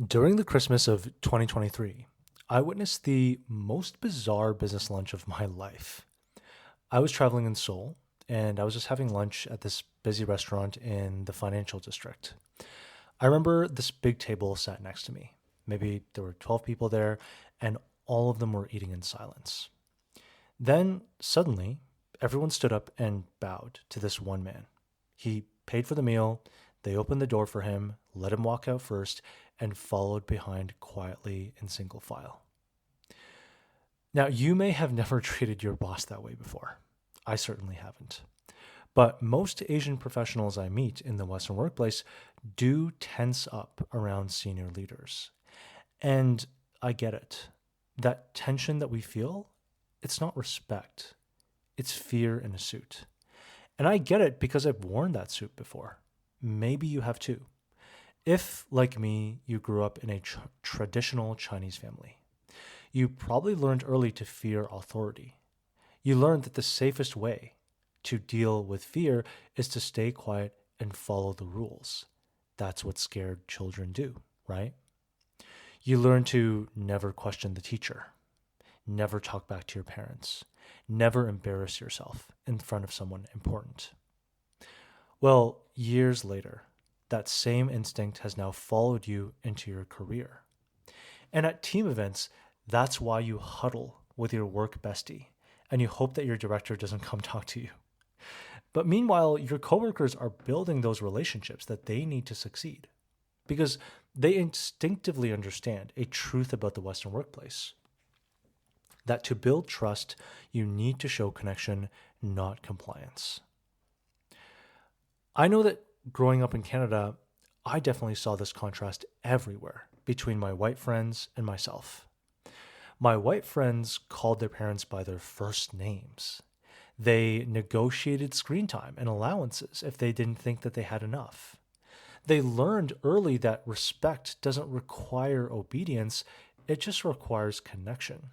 During the Christmas of 2023, I witnessed the most bizarre business lunch of my life. I was traveling in Seoul and I was just having lunch at this busy restaurant in the financial district. I remember this big table sat next to me. Maybe there were 12 people there, and all of them were eating in silence. Then, suddenly, everyone stood up and bowed to this one man. He paid for the meal, they opened the door for him, let him walk out first, and followed behind quietly in single file. Now, you may have never treated your boss that way before. I certainly haven't. But most Asian professionals I meet in the Western workplace do tense up around senior leaders. And I get it. That tension that we feel, it's not respect, it's fear in a suit. And I get it because I've worn that suit before. Maybe you have too. If, like me, you grew up in a traditional Chinese family, you probably learned early to fear authority. You learned that the safest way to deal with fear is to stay quiet and follow the rules. That's what scared children do, right? You learn to never question the teacher, never talk back to your parents, never embarrass yourself in front of someone important. Well, years later, that same instinct has now followed you into your career. And at team events, that's why you huddle with your work bestie and you hope that your director doesn't come talk to you. But meanwhile, your coworkers are building those relationships that they need to succeed because they instinctively understand a truth about the Western workplace that to build trust, you need to show connection, not compliance. I know that growing up in Canada, I definitely saw this contrast everywhere between my white friends and myself. My white friends called their parents by their first names. They negotiated screen time and allowances if they didn't think that they had enough. They learned early that respect doesn't require obedience, it just requires connection.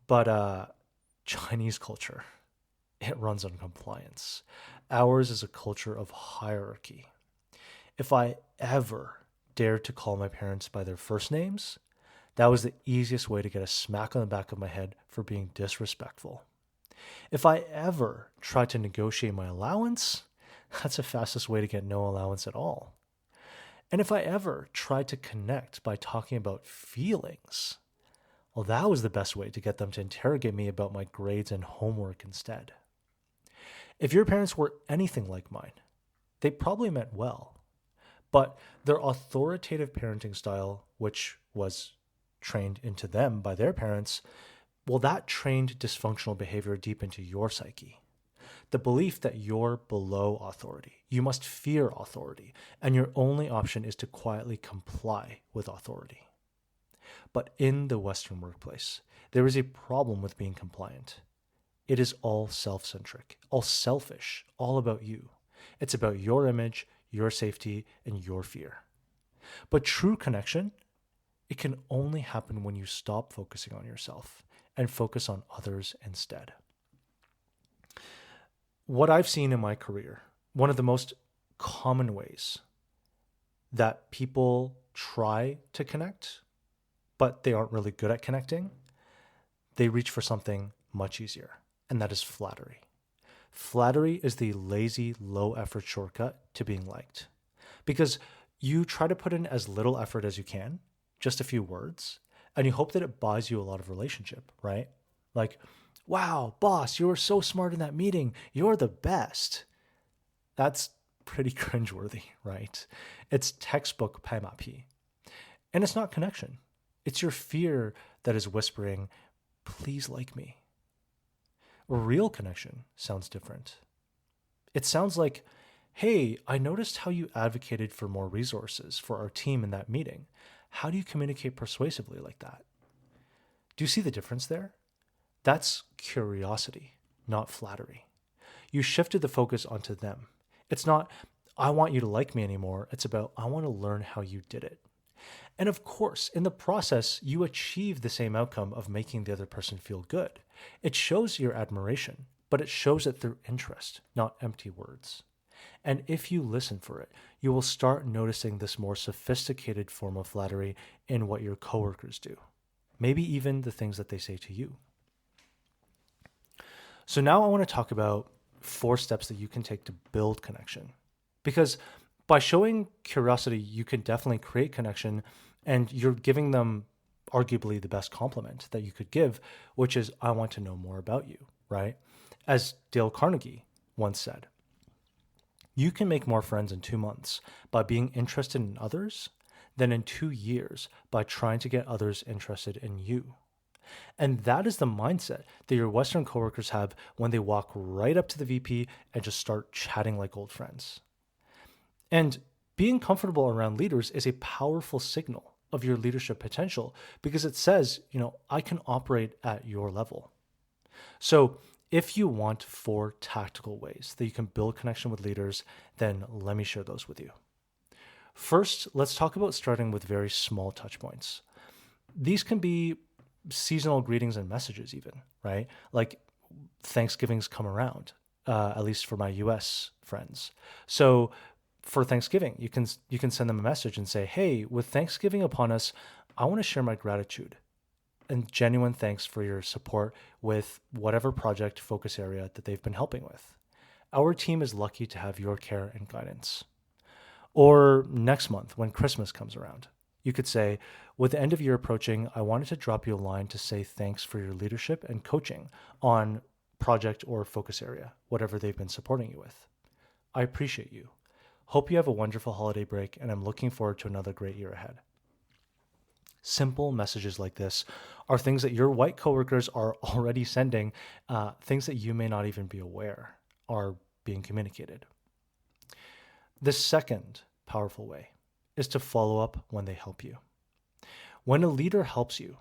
But Chinese culture, it runs on compliance. Ours is a culture of hierarchy. If I ever dared to call my parents by their first names, that was the easiest way to get a smack on the back of my head for being disrespectful. If I ever tried to negotiate my allowance, that's the fastest way to get no allowance at all. And if I ever tried to connect by talking about feelings, well, that was the best way to get them to interrogate me about my grades and homework instead. If your parents were anything like mine, they probably meant well. But their authoritative parenting style, which was trained into them by their parents, well, that trained dysfunctional behavior deep into your psyche. The belief that you're below authority, you must fear authority, and your only option is to quietly comply with authority. But in the Western workplace, there is a problem with being compliant. It is all self centric, all selfish, all about you. It's about your image, your safety, and your fear. But true connection, it can only happen when you stop focusing on yourself and focus on others instead. What I've seen in my career, one of the most common ways that people try to connect, but they aren't really good at connecting, they reach for something much easier, and that is flattery. Flattery is the lazy, low effort shortcut to being liked because you try to put in as little effort as you can, just a few words, and you hope that it buys you a lot of relationship, right? Like, wow, boss, you were so smart in that meeting. You're the best. That's pretty cringeworthy, right? It's textbook paimapi. And it's not connection. It's your fear that is whispering, please like me. Real connection sounds different. It sounds like, hey, I noticed how you advocated for more resources for our team in that meeting. How do you communicate persuasively like that? Do you see the difference there? That's curiosity, not flattery. You shifted the focus onto them. It's not, I want you to like me anymore. It's about, I want to learn how you did it. And of course, in the process, you achieve the same outcome of making the other person feel good. It shows your admiration, but it shows it through interest, not empty words. And if you listen for it, you will start noticing this more sophisticated form of flattery in what your coworkers do, maybe even the things that they say to you. So now I want to talk about 4 steps that you can take to build connection. Because by showing curiosity, you can definitely create connection, and you're giving them arguably the best compliment that you could give, which is, I want to know more about you, right? As Dale Carnegie once said, you can make more friends in 2 months by being interested in others than in 2 years by trying to get others interested in you. And that is the mindset that your Western coworkers have when they walk right up to the VP and just start chatting like old friends. And being comfortable around leaders is a powerful signal of your leadership potential because it says, I can operate at your level. So if you want 4 tactical ways that you can build connection with leaders, then let me share those with you. First, let's talk about starting with very small touch points. These can be seasonal greetings and messages even, right? Like Thanksgiving's come around, at least for my US friends. So for Thanksgiving, you can send them a message and say, hey, with Thanksgiving upon us, I want to share my gratitude and genuine thanks for your support with whatever project focus area that they've been helping with. Our team is lucky to have your care and guidance. Or next month, when Christmas comes around, you could say, with the end of year approaching, I wanted to drop you a line to say thanks for your leadership and coaching on project or focus area, whatever they've been supporting you with. I appreciate you. Hope you have a wonderful holiday break, and I'm looking forward to another great year ahead. Simple messages like this are things that your white coworkers are already sending, things that you may not even be aware are being communicated. The second powerful way is to follow up when they help you. When a leader helps you,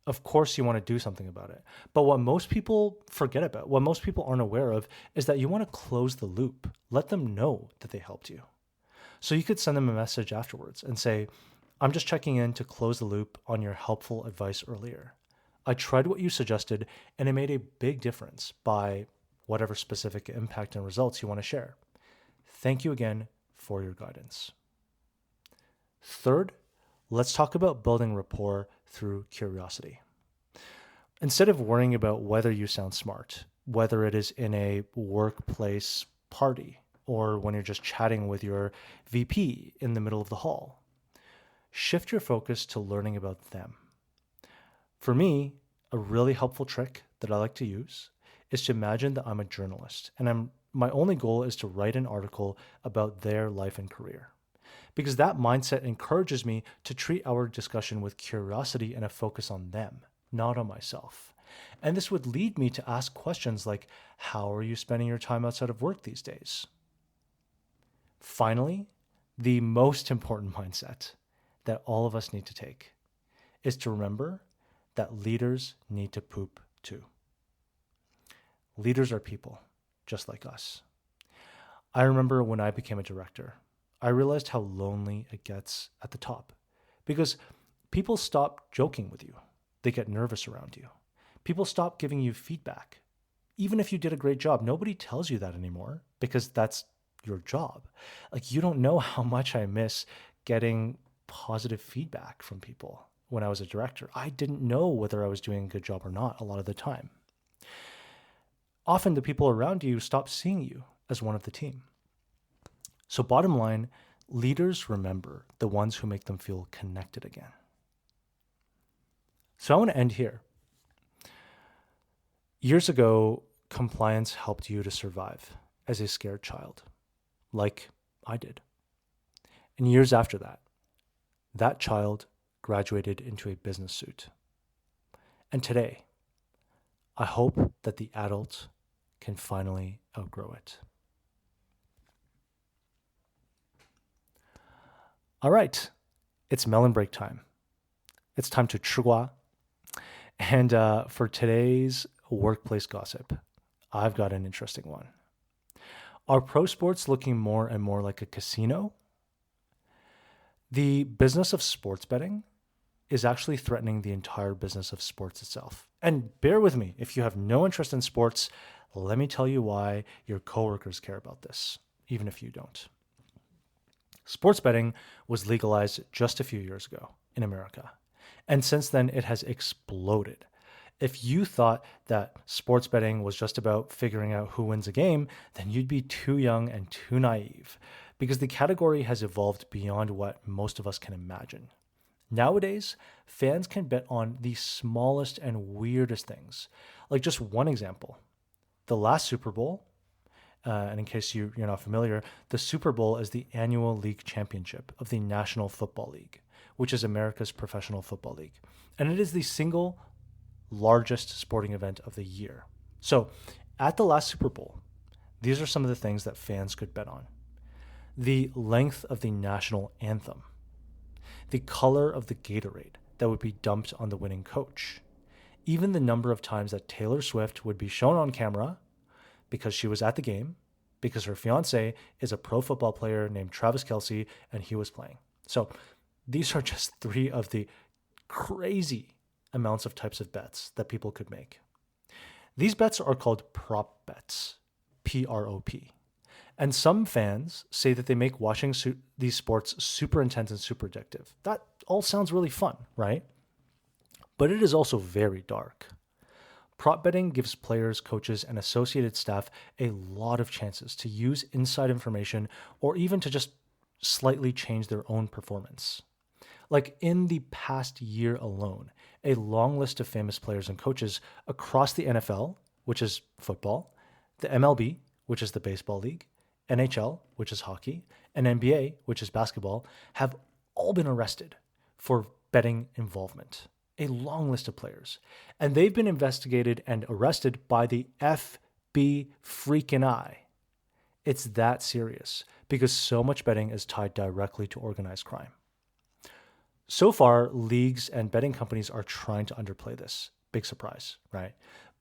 of course you want to do something about it. But what most people forget about, what most people aren't aware of, is that you want to close the loop. Let them know that they helped you. So you could send them a message afterwards and say, I'm just checking in to close the loop on your helpful advice earlier. I tried what you suggested, and it made a big difference by whatever specific impact and results you want to share. Thank you again for your guidance. Third, let's talk about building rapport through curiosity. Instead of worrying about whether you sound smart, whether it is in a workplace party or when you're just chatting with your VP in the middle of the hall, shift your focus to learning about them. For me, a really helpful trick that I like to use is to imagine that I'm a journalist and my only goal is to write an article about their life and career. Because that mindset encourages me to treat our discussion with curiosity and a focus on them, not on myself. And this would lead me to ask questions like, how are you spending your time outside of work these days? Finally, the most important mindset that all of us need to take is to remember that leaders need to poop too. Leaders are people, just like us. I remember when I became a director, I realized how lonely it gets at the top because people stop joking with you. They get nervous around you. People stop giving you feedback. Even if you did a great job, nobody tells you that anymore because that's your job. Like, you don't know how much I miss getting positive feedback from people when I was a director. I didn't know whether I was doing a good job or not a lot of the time. Often the people around you stop seeing you as one of the team. So bottom line, leaders remember the ones who make them feel connected again. So I want to end here. Years ago, compliance helped you to survive as a scared child, like I did. And years after that, that child graduated into a business suit. And today, I hope that the adult can finally outgrow it. All right, it's melon break time. It's time to 吃瓜. And for today's workplace gossip, I've got an interesting one. Are pro sports looking more and more like a casino? The business of sports betting is actually threatening the entire business of sports itself. And bear with me, if you have no interest in sports, let me tell you why your coworkers care about this. even if you don't. Sports betting was legalized just a few years ago in America, and since then it has exploded. If you thought that sports betting was just about figuring out who wins a game, then you'd be too young and too naive, because the category has evolved beyond what most of us can imagine. Nowadays, fans can bet on the smallest and weirdest things. Like just one example, the last Super Bowl, and in case you're not familiar, the Super Bowl is the annual league championship of the National Football League, which is America's professional football league. And it is the single largest sporting event of the year. So at the last Super Bowl, these are some of the things that fans could bet on: the length of the national anthem, the color of the Gatorade that would be dumped on the winning coach, even the number of times that Taylor Swift would be shown on camera because she was at the game, because her fiance is a pro football player named Travis Kelce and he was playing. So these are just three of the crazy amounts of types of bets that people could make. These bets are called prop bets, PROP. And some fans say that they make watching these sports super intense and super addictive. That all sounds really fun, right? But it is also very dark. Prop betting gives players, coaches, and associated staff a lot of chances to use inside information or even to just slightly change their own performance. Like in the past year alone, a long list of famous players and coaches across the NFL, which is football, the MLB, which is the baseball league, NHL, which is hockey, and NBA, which is basketball, have all been arrested for betting involvement. A long list of players. And they've been investigated and arrested by the FBI freaking I. It's that serious because so much betting is tied directly to organized crime. So far, leagues and betting companies are trying to underplay this. Big surprise, right?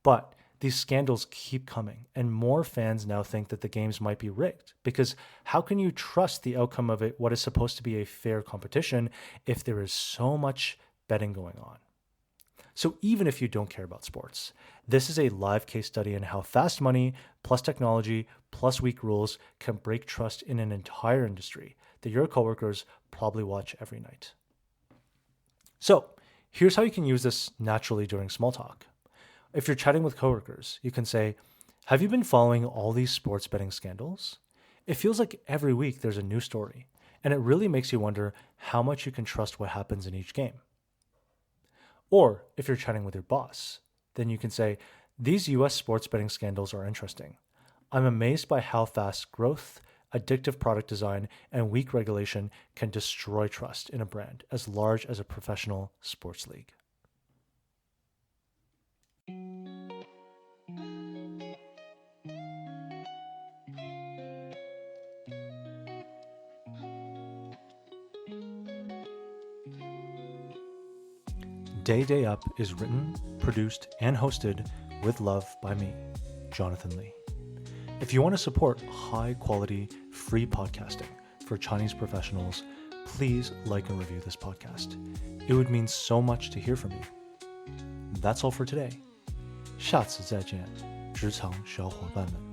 But these scandals keep coming, and more fans now think that the games might be rigged, because how can you trust the outcome of what is supposed to be a fair competition if there is so much betting going on? So even if you don't care about sports, this is a live case study in how fast money plus technology plus weak rules can break trust in an entire industry that your coworkers probably watch every night. So here's how you can use this naturally during small talk. If you're chatting with coworkers, you can say, "Have you been following all these sports betting scandals? It feels like every week there's a new story, and it really makes you wonder how much you can trust what happens in each game." Or if you're chatting with your boss, then you can say, "These US sports betting scandals are interesting. I'm amazed by how fast growth, addictive product design, and weak regulation can destroy trust in a brand as large as a professional sports league." Day Up is written, produced, and hosted with love by me, Jonathan Lee. If you want to support high-quality, free podcasting for Chinese professionals, please like and review this podcast. It would mean so much to hear from you. That's all for today. 下次再见，职场小伙伴们。